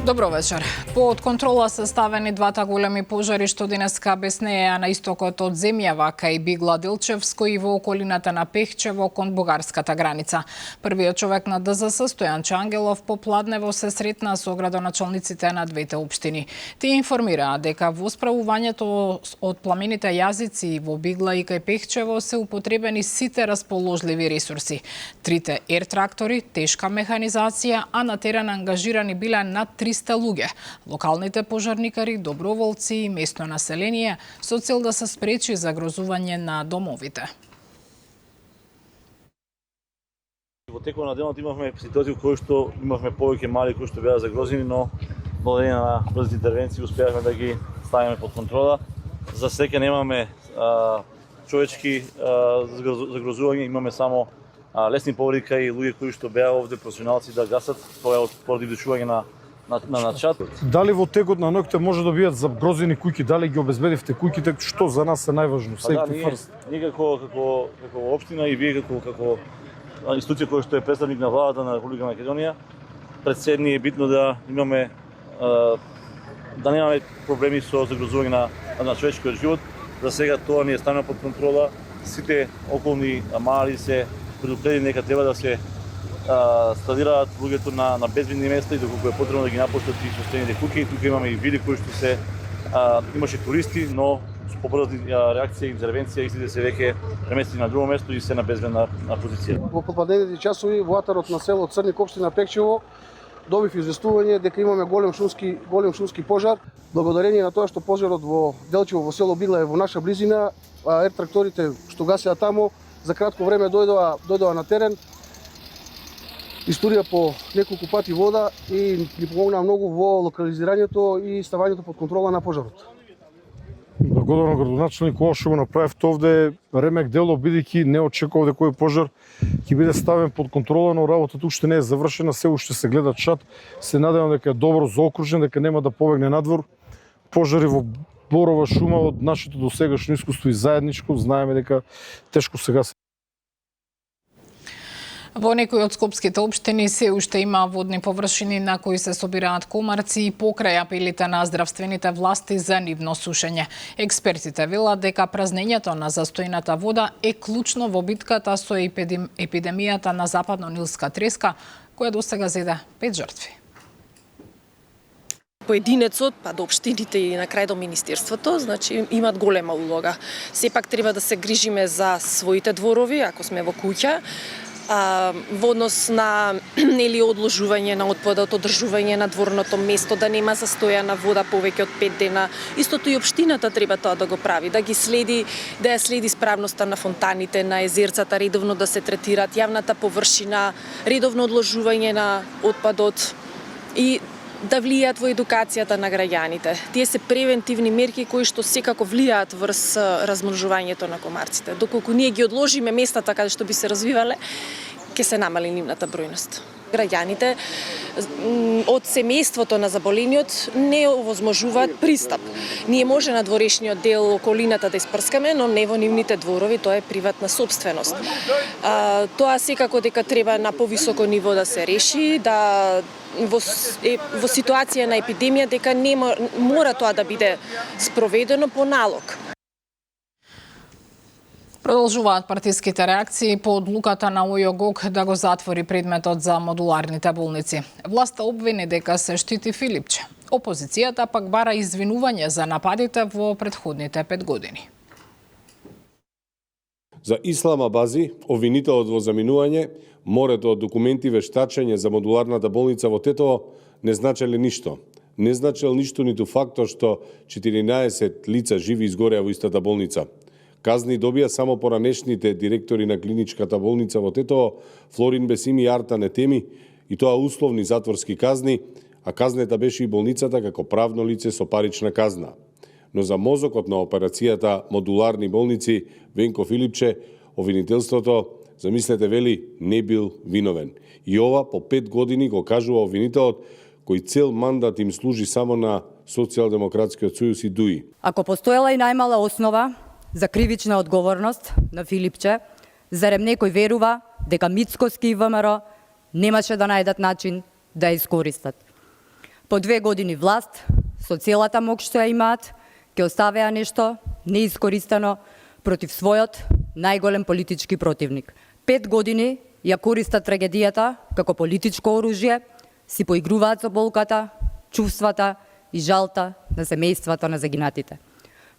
Добро вечер. Под контрола се ставени двата големи пожари што денеска беснееа на истокот од земјава кај Бигла Делчевско и во околината на Пехчево кон бугарската граница. Првиот човек на ДЗС Стојанче Ангелов попладнево се сретна со градоначалниците на двете општини. Тие информираа дека во справувањето од пламените јазици во Бигла и кај Пехчево се употребени сите расположливи ресурси. Трите ер-трактори, тешка механизација, а на терен ангажирани биле над 300 луѓе. Локалните пожарникари, доброволци и местно население со цел да се спречи загрозување на домовите. Во текот на денот имавме ситуација во која што имавме повеќе мали кои што беа загрозени, но благодарение на брзите интервенции успеавме да ги ставиме под контрола. За среќа немаме човечки загрозување, имаме само лесни повреди и луѓе кои што беа овде професионалци да гасат, тоа е поради вдишување на чат. Дали во текот на ноќта може да бидат загрозени куќи, дали ги обезбедивте куќите, што за нас е најважно? Ние како општина и вие како институција која што е представник на владата на Република Македонија, пред се ни е битно да имаме да немаме проблеми со загрозување на човечкиот живот. За сега тоа ни е ставено под контрола. Сите околни мали се предупредени дека треба да се стадираат луѓето на безбедни места и доколку е потребно да ги напуштат и состојните куќи. Тука имаме и види кои што се имаше туристи, но со побрза реакција и интервенција истите се веќе преместени на друго место и се на безбедна позиција. Во попладневните часови во атарот на село Црник, општина Пехчево, добив известување дека имаме голем шумски пожар. Благодарение на тоа што пожарот во Делчево во село Бигла е во наша близина, ер-тракторите што гасеа тамо за кратко време дојдоа на терен. Историја по неколку пати вода и ни помогнаа многу во локализирањето и ставањето под контрола на пожарот. Благодарам градоначалник ова што го направивте овде ремек дело, бидејќи не очекував дека овој пожар ќе биде ставен под контрола, но работата уште не е завршена, се уште се гледа чат. Се надевам дека е добро заокружен, дека нема да побегне надвор. Пожари во Борова шума од нашето досегашно искуство и заедничко, знаеме дека тешко сега се. Во некои од скопските општини се уште има водни површини на кои се собираат комарци и покрај апелите на здравствените власти за нивно сушење. Експертите велат дека празнењето на застојната вода е клучно во битката со епидемијата на западно-нилска треска, која досега зеде 5 жртви. Поединецот, па до општините и на крај до министерството, значи имат голема улога. Сепак треба да се грижиме за своите дворови, ако сме во куќа, во однос на одложување на отпадот, одржување на дворното место, да нема застојана вода повеќе од 5 дена. Истото и општината треба тоа да го прави, да ја следи справноста на фонтаните, на езерцата, редовно да се третираат јавната површина, редовно одложување на отпадот и да влијаат во едукацијата на граѓаните. Тие се превентивни мерки кои што секако влијаат врз размножувањето на комарците. Доколку ние ги одложиме местата каде што би се развивале, ќе се намали нивната бројност. Граѓаните од семејството на заболениот не овозможуваат пристап. Ние може на дворешниот дел околината да испрскаме, но не во нивните дворови, тоа е приватна сопственост. Тоа секако дека треба на повисоко ниво да се реши, да во ситуација на епидемија дека мора тоа да биде спроведено по налог. Продолжуваат партиските реакции по одлуката на ОЈО-ГОК да го затвори предметот за модуларните болници. Власта обвини дека се штити Филипче. Опозицијата пак бара извинување за нападите во претходните 5 години. За Ислама Бази, обвинителот во заминување, морето од документи вештачење за модуларната болница во Тетово не значеле ништо. Не значел ништо ниту фактот што 14 лица живи изгореа во истата болница. Казни добија само поранешните директори на клиничката болница во Тетово, Флорин Бесими и Арта Нетеми, и тоа условни затворски казни, а казнета беше и болницата како правно лице со парична казна. Но за мозокот на операцијата модуларни болници Венко Филипче, обвинителството, замислете, вели, не бил виновен. И ова по 5 години го кажува обвинителот, кој цел мандат им служи само на Социјалдемократскиот сојуз и ДУИ. Ако постоела и најмала основа за кривична одговорност на Филипче, зарем некој верува дека Мицкоски и ВМРО немаше да најдат начин да ја искористат. По 2 години власт, со целата мок што ја имаат, ќе оставеа нешто неискористено против својот најголем политички противник. 5 години ја користат трагедијата како политичко оружје, си поигруваат со болката, чувствата и жалта на семејствата на загинатите.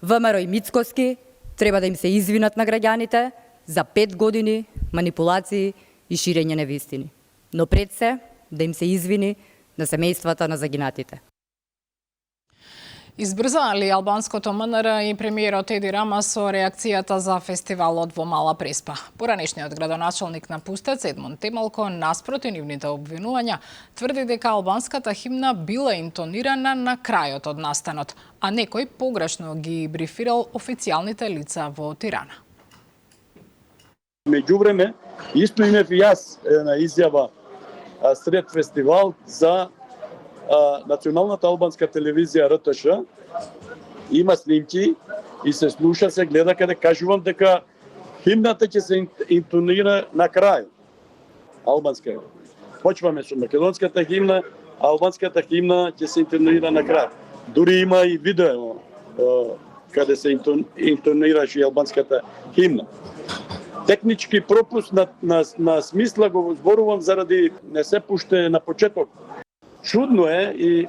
ВМРО и Мицкоски треба да им се извинат на граѓаните за 5 години манипулации и ширење невистини. Но пред се да им се извини на семејствата на загинатите. Избрза ли албанското МНР и премиерот Еди Рама со реакцијата за фестивалот во Мала Преспа? Поранешниот градоначалник на Пустец Едмон Темалко наспроти нивните обвинувања тврди дека албанската химна била интонирана на крајот од настанот, а некој погрешно ги брифирал официјалните лица во Тирана. Меѓувреме, исто имев и јас една изјава сред фестивал за националната албанска телевизија РТШ. Има снимки и се слуша, се гледа, каде кажувам дека химната ќе се интонира на крај. Албанска. Почваме со македонската химна, а албанската химна ќе се интонира на крај. Дури има и видео каде се интонираше албанската химна. Технички пропуст на смисла го зборувам заради не се пуште на почеток. Чудно е и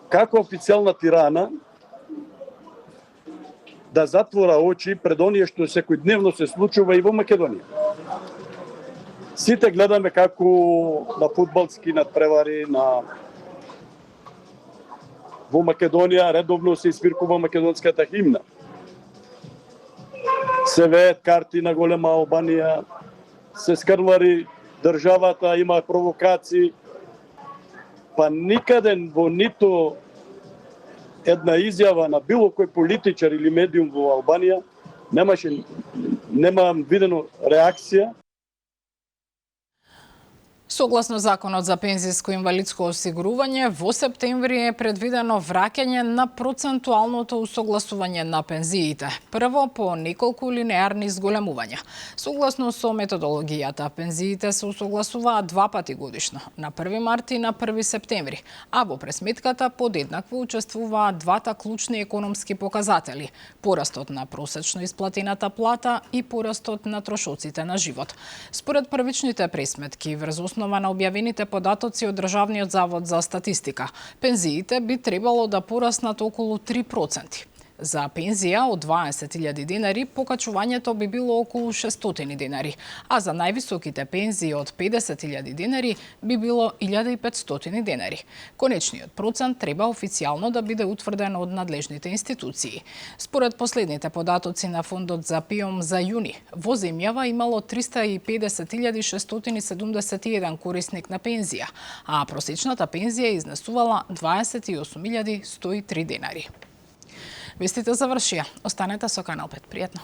како официјална Тирана да затвора очи пред оние што секојдневно се случува и во Македонија. Сите гледаме како на фудбалски надпревари во Македонија редовно се свиркува македонската химна. Се веат карти на голема Албанија, се скрлари државата, има провокации. Па никаде во нито една изјава на било кој политичар или медиум во Албанија немам видено реакција. Согласно Законот за пензиско и инвалидско осигурување, во септември е предвидено враќање на процентуалното усогласување на пензиите. Прво по неколку линеарни зголемувања. Согласно со методологијата, пензиите се усогласуваат 2 пати годишно, на 1 март и на 1 септември, а во пресметката подеднакво учествуваат двата клучни економски показатели – порастот на просечно исплатената плата и порастот на трошоците на живот. Според првичните пресметки, врз основа на објавените податоци од Државниот завод за статистика, пензиите би требало да пораснат околу 3%. За пензија од 20.000 денари покачувањето би било околу 600 денари, а за највисоките пензии од 50.000 денари би било 1.500 денари. Конечниот процент треба официјално да биде утврден од надлежните институции. Според последните податоци на Фондот за ПИОМ за јуни, во земјава имало 350.671 корисник на пензија, а просечната пензија изнесувала 28.103 денари. Вестите завршија. Останете со Канал 5. Пријатно.